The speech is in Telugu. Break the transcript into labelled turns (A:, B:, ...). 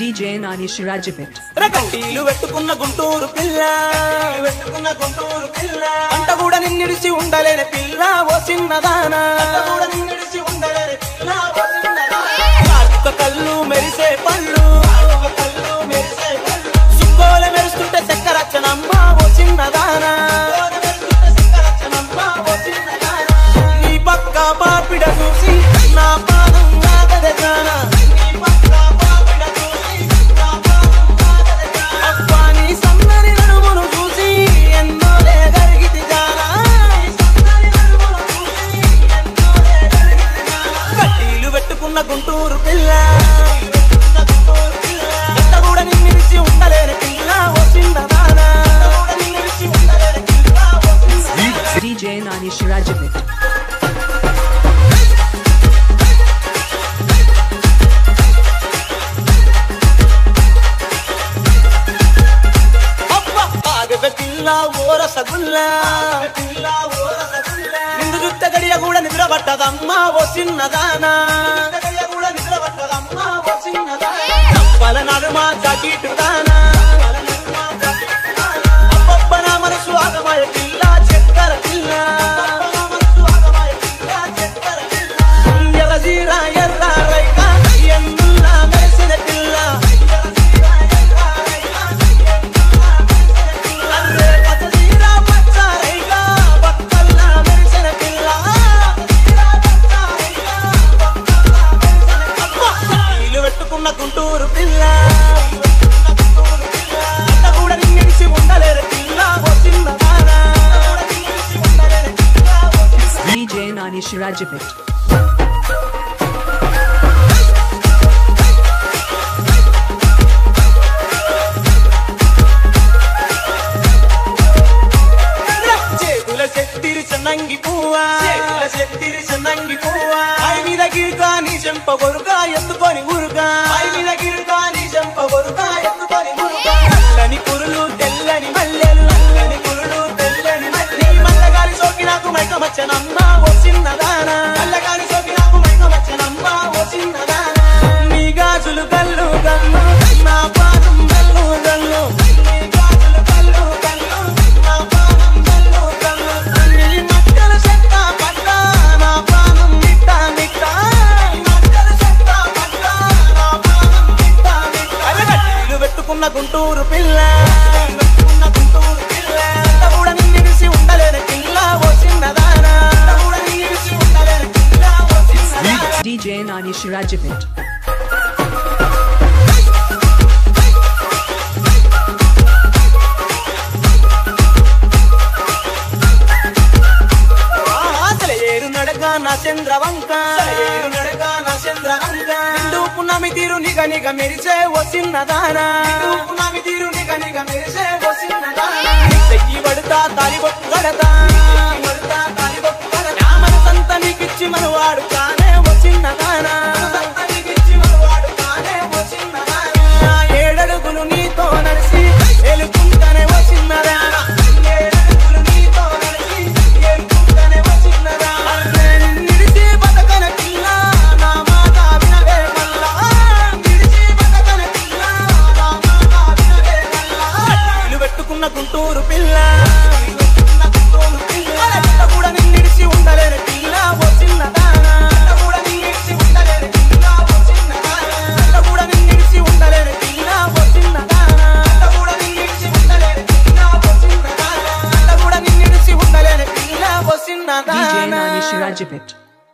A: DJ Nani Shirajapet.
B: రకటీలు వెట్టుకున్న గుంటూరు పిల్ల అంట కూడా నిన్నిడిచి ఉండలేని పిల్ల ఓ చిన్నదానా ఒక్క కళ్ళు మెరిసే పళ్ళు సుక్కోల మెరుస్తుంటే చక్కరచ్చనమ్మ ఓ చిన్నదానా నీ పక్క పాపిడ చూసి నా పాదం నాగదే జానా గుంటూరు పిల్ల ఎంత కూడా నిన్నిడిచి ఉండలేని పిల్ల ఓ చిన్నదానా
A: DJ Nani Shirajapet.
B: పిల్ల ఓ రసగుల్లా నిందు జుట్ట గడియ కూడా నిద్ర పట్టదమ్మా ఓ చిన్నదానా పల నడుమా జాకెట్ దానా అబ్బబ్బన మనసు ఆగమాయ పిల్ల చక్కర పిల్ల ఎర్ర జీర ఎర్ర రైక ఎన్నుల్లా మెరిసిన పిల్ల గుంటూరు పిల్ల అంత కూడా నిన్నిడిచి ఉండలేని పిల్ల ఓ చిన్నదానా
A: DJ Nani Shirajapet. చేతుల చెట్టిరి చెన్నంగి పువ్వా ఐ మీద గిరుగా నీ చెంప గొరుగా ఎత్తుకొని ఊరుగా నల్లని పురులు తెల్లని మల్లెలు నీ మల్లగాలి సోకి నాకు మైకమచ్చనమ్మ ఓ చిన్నదానా నీ గాజులు గల్లు గల్లు నా పాదం గల్లు గల్లు నీ మట్టల చెత్త పట్ట నా పాదం మిట్ట మిట్ట పెట్టుకున్న గుంటూరు పిల్ల అంత కూడా నిన్నిడిచి ఉండలేని పిల్ల ఓ చిన్నదానా DJ Nani Shirajapet.
B: నా చంద్రవంక నిండు పున్నమి తీరు నిగ నిగ మెరిసే ఓ చిన్నదానా చెయ్యి పడుతా తాలిబొట్టు కడతా మనసంత నీకిచ్చి మన వాడుతానే ఓ చిన్నదానా ఏడడుగులు నీతో నడిచి ఎలుకుంటానే ఓ చిన్నదానా గుంటూరు పిల్ల ఎంత కూడా నిన్నిడిచి ఉండలేని పిల్ల ఓ చిన్నదానా ఎంత కూడా నిన్నిడిచి ఉండలేని పిల్ల ఓ చిన్నదానా
A: DJ Nani Shirajapet.